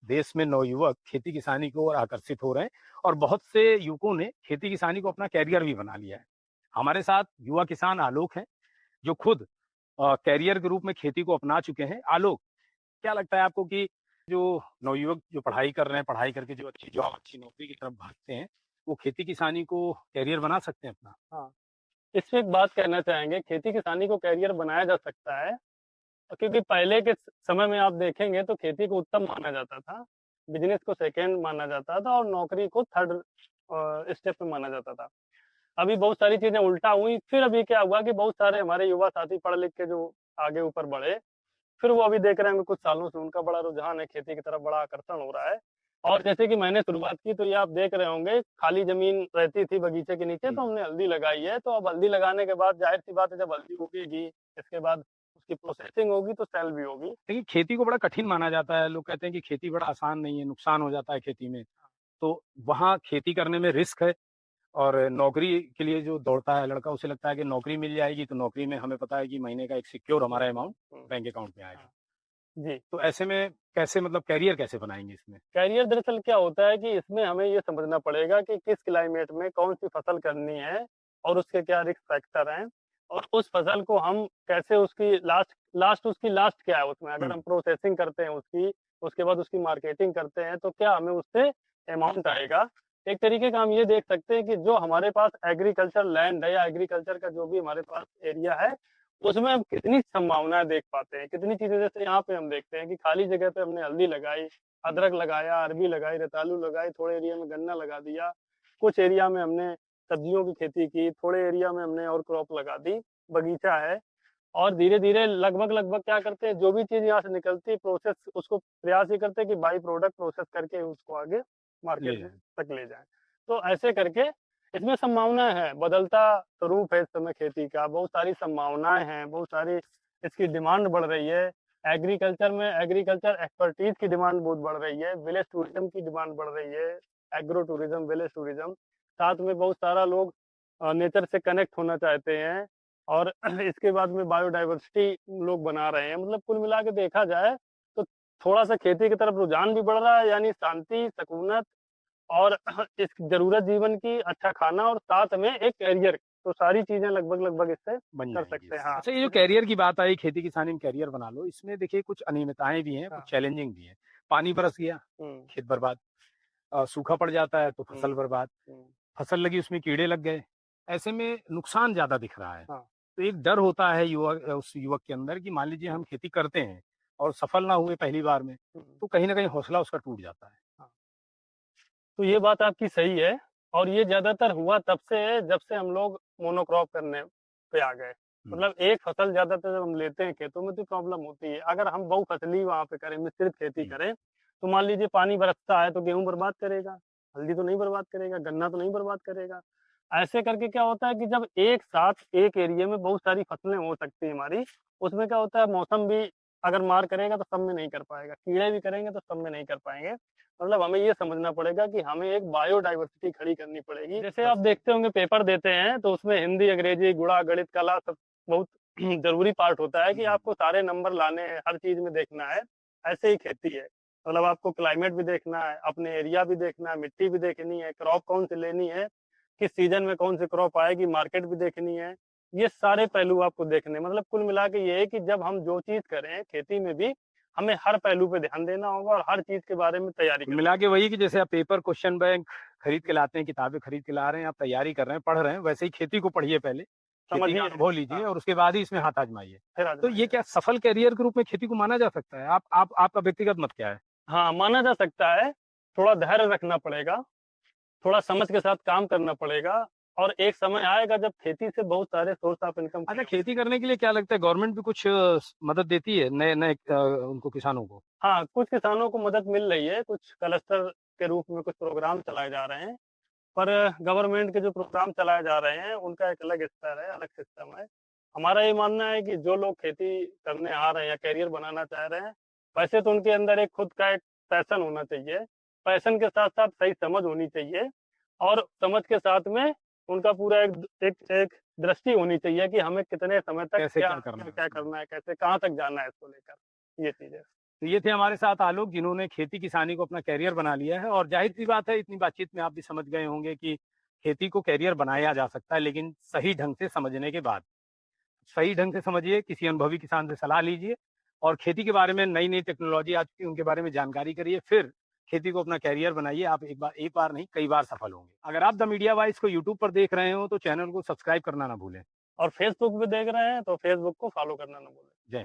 देश में नवयुवक खेती किसानी की ओर आकर्षित हो रहे हैं और बहुत से युवकों ने खेती किसानी को अपना कैरियर भी बना लिया है। हमारे साथ युवा किसान आलोक हैं, जो खुद कैरियर के रूप में खेती को अपना चुके हैं। आलोक, क्या लगता है आपको कि जो नवयुवक जो पढ़ाई कर रहे हैं, पढ़ाई करके जो अच्छी जॉब, अच्छी नौकरी की तरफ भागते हैं, वो खेती किसानी को कैरियर बना सकते हैं अपना? हाँ, इसमें एक बात कहना चाहेंगे, खेती किसानी को करियर बनाया जा सकता है, क्योंकि पहले के समय में आप देखेंगे तो खेती को उत्तम माना जाता था, बिजनेस को सेकंड माना जाता था और नौकरी को थर्ड स्टेप पे माना जाता था। अभी बहुत सारी चीजें उल्टा हुई, फिर अभी क्या हुआ कि बहुत सारे हमारे युवा साथी पढ़ लिख के जो आगे ऊपर बढ़े, फिर वो अभी देख रहे होंगे कुछ सालों से उनका बड़ा रुझान है, खेती की तरफ बड़ा आकर्षण हो रहा है। और जैसे कि मैंने शुरुआत की तो ये आप देख रहे होंगे, खाली ज़मीन रहती थी बगीचे के नीचे, जी। तो हमने हल्दी लगाई है। तो अब हल्दी लगाने के बाद ज़ाहिर-सी बात है, जब हल्दी उगेगी, इसके बाद उसकी प्रोसेसिंग होगी तो सेल भी होगी। लेकिन खेती को बड़ा कठिन माना जाता है। लोग कहते हैं कि खेती बड़ा आसान नहीं है, नुकसान हो जाता है खेती में। तो वहाँ खेती करने में रिस्क है और नौकरी के लिए जो दौड़ता है लड़का, उसे लगता है कि नौकरी मिल जाएगी, तो नौकरी में हमें पता है कि महीने का एक सिक्योर हमारा अमाउंट हुँ, बैंक अकाउंट में आएगा। हाँ, जी। तो ऐसे में कैसे, मतलब कैरियर कैसे बनाएँगे इसमें? कैरियर दरअसल क्या होता है कि इसमें हमें ये समझना पड़ेगा कि किस क्लाइमेट में कौन-सी फसल करनी है और उसके क्या रिस्क फैक्टर हैं और उस फसल को हम कैसे उसकी लास्ट क्या है उसमें, अगर हुँ, हम प्रोसेसिंग करते हैं उसकी, उसके बाद उसकी मार्केटिंग करते हैं, तो क्या हमें उससे अमाउंट आएगा। एक तरीके का हम ये देख सकते हैं कि जो हमारे पास एग्रीकल्चर लैंड है या एग्रीकल्चर का जो भी हमारे पास एरिया है, उसमें हम कितनी संभावनाएँ देख पाते हैं, कितनी चीज़ें, जैसे यहाँ पे हम देखते हैं कि खाली जगह पे हमने हल्दी लगाई, अदरक लगाया, अरबी लगाई, रतालू लगाई, थोड़े एरिया में गन्ना लगा दिया, कुछ एरिया में हमने सब्जियों की खेती की, थोड़े एरिया में हमने और क्रॉप लगा दी, बगीचा है। और धीरे-धीरे लगभग-लगभग क्या करते हैं, जो भी चीज़ यहाँ से निकलती है प्रोसेस, उसको प्रयास ये करते हैं कि बाई प्रोडक्ट प्रोसेस करके उसको आगे ले मार्केट में जाएँ। तक ले जाएँ। तो ऐसे करके इसमें संभावनाएँ हैं, बदलता स्वरूप है इस समय खेती का, बहुत सारी संभावनाएँ हैं, बहुत सारी इसकी डिमांड बढ़ रही है। एग्रीकल्चर में एग्रीकल्चर एक्सपर्टीज़ की डिमांड बहुत बढ़ रही है, विलेज टूरिज़्म की डिमांड बढ़ रही है, एग्रो टूरिज़्म, विलेज टूरिज़्म। साथ में बहुत सारा लोग नेचर से कनेक्ट होना चाहते हैं और इसके बाद में बायोडायवर्सिटी लोग बना रहे हैं। मतलब कुल मिला के देखा जाए तो थोड़ा-सा खेती की तरफ रुझान भी बढ़ रहा है, यानी शांति, सकूनत और इस ज़रूरत जीवन की, अच्छा खाना और साथ में एक करियर, तो सारी चीज़ें लगभग-लगभग इससे बन कर जाएँगी सकते हैं। इससे। हाँ, अच्छा, ये जो कैरियर की बात आई, खेती किसानी में कैरियर बना लो, इसमें देखिए कुछ अनियमितताएँ भी हैं, कुछ हाँ। चैलेंजिंग भी हैं। पानी बरस गया, हुँ, खेत बर्बाद। सूखा पड़ जाता है तो हुँ, फसल बर्बाद। हुँ। फसल लगी, उसमें कीड़े लग गए। ऐसे में नुकसान ज़्यादा दिख रहा है। हाँ, तो एक डर होता है उस युवक के अंदर कि मान लीजिए हुँ, हम खेती करते हैं और सफल ना हुए पहली बार में, हुँ, तो कहीं न कहीं हौसला उसका टूट जाता है। हाँ। तो ये बात आपकी सही है और ये ज़्यादातर हुआ तब से है जब से हम लोग मोनोक्रॉप करने पे आ गए। हुँ, मतलब एक फसल ज़्यादातर जब हम लेते हैं खेतों में तो प्रॉब्लम होती है। अगर हम बहुफसली वहाँ पे करें, मिश्रित खेती जी, करें, तो मान लीजिए पानी बरसता है तो गेहूँ बर्बाद करेगा, हल्दी तो नहीं बर्बाद करेगा, गन्ना तो नहीं बर्बाद करेगा। ऐसे करके क्या होता है कि जब एक साथ एक एरिया में बहुत सारी फसलें हो सकती हैं हमारी, उसमें क्या होता है, मौसम भी अगर मार करेगा तो सब में नहीं कर पाएगा, कीड़े भी करेंगे तो सब में नहीं कर पाएँगे। मतलब हमें ये समझना पड़ेगा कि हमें एक बायोडायवर्सिटी खड़ी करनी पड़ेगी। जैसे आप बस देखते होंगे पेपर देते हैं तो उसमें हिंदी, अंग्रेजी, गुणा, गणित, कला सब बहुत ज़रूरी पार्ट होता है कि हुँ, आपको सारे नंबर लाने हैं, हर चीज़ में देखना है। ऐसे ही खेती है। मतलब आपको क्लाइमेट भी देखना है, अपने एरिया भी देखना है, मिट्टी भी देखनी है, क्रॉप कौन सी लेनी है, किस सीज़न में कौन सी क्रॉप आएगी, मार्केट भी देखनी है। ये सारे पहलू आपको देखने हैं। मतलब कुल मिला के ये है कि जब हम जो चीज़ करें खेती में भी, हमें हर पहलू पे ध्यान देना होगा और हर चीज़ के बारे में तैयारी कुल करनी मिला के होगी। वही कि जैसे आप पेपर, क्वेश्चन बैंक खरीद के लाते हैं, किताबें खरीद के ला रहे हैं, आप तैयारी कर रहे हैं, पढ़ रहे हैं, वैसे ही खेती को पढ़िए पहले, खेती का समझिए। अनुभव लीजिए हाँ, और उसके बाद ही इसमें हाथ आज़माइए। फिर तो ये आज़माइए। क्या सफल करियर के रूप में खेती को माना जा सकता है? आपका व्यक्तिगत मत क्या है? हाँ, माना जा सकता है, थोड़ा धैर्य रखना पड़ेगा, थोड़ा समझ के साथ काम करना पड़ेगा और एक समय आएगा जब खेती से बहुत सारे सोर्स ऑफ इनकम अच्छा, खड़े खेती होंगे। करने के लिए क्या लगता है, गवर्नमेंट भी कुछ मदद देती है नए नए उनको, किसानों को? हाँ, कुछ किसानों को मदद मिल रही है, कुछ क्लस्टर के रूप में कुछ प्रोग्राम चलाए जा रहे हैं, पर गवर्नमेंट के जो प्रोग्राम चलाए जा रहे हैं, उनका एक अलग स्तर है, अलग सिस्टम है। हमारा ये मानना है कि जो लोग खेती करने आ रहे हैं या करियर बनाना चाह रहे हैं, वैसे तो उनके अंदर एक खुद का एक पैशन होना चाहिए। पैशन के साथ-साथ सही समझ होनी चाहिए और समझ के साथ में उनका पूरा एक दृष्टि होनी चाहिए कि हमें कितने समय तक कैसे क्या क्या करना है क्या-क्या उसमें? करना है, कैसे कहाँ तक जाना है इसको लेकर, ये चीज़ है। तो ये थे हमारे साथ आलोक, जिन्होंने खेती किसानी को अपना कैरियर बना लिया है। और जाहिर सी बात है, इतनी बातचीत में आप भी समझ गए होंगे कि खेती को कैरियर बनाया जा सकता है, लेकिन सही ढंग से समझने के बाद। सही ढंग से समझिए, किसी अनुभवी किसान से सलाह लीजिए और खेती के बारे में, नई नई टेक्नोलॉजी आ चुकी है उनके बारे में जानकारी करिए, फिर खेती को अपना कैरियर बनाइए। आप एक बार नहीं, कई बार सफल होंगे। अगर आप द मीडिया वॉइस को यूट्यूब पर देख रहे हो तो चैनल को सब्सक्राइब करना ना भूलें। और फेसबुक पे देख रहे हैं तो फेसबुक को फॉलो करना ना भूलें। जय हिंद।